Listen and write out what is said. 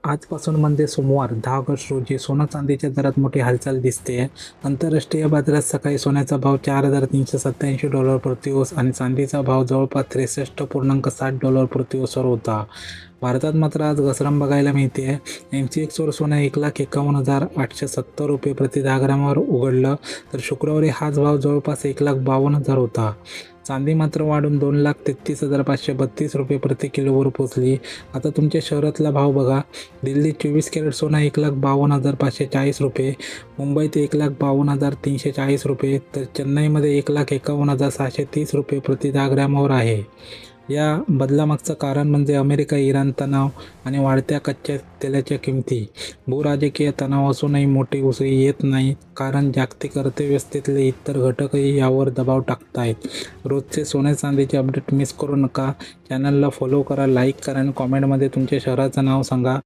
आजपासून म्हणजे सोमवार 10 ऑगस्ट रोजी सोनं चांदीच्या दरात मोठी हालचाल दिसते. आंतरराष्ट्रीय बाजारात सकाळी सोन्याचा भाव $4,387 प्रति ओस आणि चांदीचा भाव जवळपास $63.60 प्रति ओसवर होता. भारतात मात्र आज घसरण बघायला मिळते. MCX वर सोनं ₹1,51,870 प्रति 10 ग्रामावर उघडलं, तर शुक्रवारी हाच भाव जवळपास $1,52,000 होता. चांदी मात्र वाढून $2,33,532 प्रति किलोवर पोहोचली. आता तुमच्या शहरातला भाव बघा. दिल्लीत 24 कॅरेट सोनं $1,52,540, मुंबईत $1,52,340, तर चेन्नईमध्ये $1,51,630 प्रति 10 ग्रॅमवर आहे. या बदलामागचं कारण म्हणजे अमेरिका इराण तणाव आणि वाढत्या कच्च्या तेलाच्या किमती. भूराजकीय तणाव असूनही मोठी उसळी येत नाही, कारण जागतिक अर्थव्यवस्थेतले इतर घटकही यावर दबाव टाकतायत. रोजचे सोने चांदीचे अपडेट मिस करू नका. चॅनलला फॉलो करा, लाईक करा आणि कॉमेंटमध्ये तुमच्या शहराचं नाव सांगा.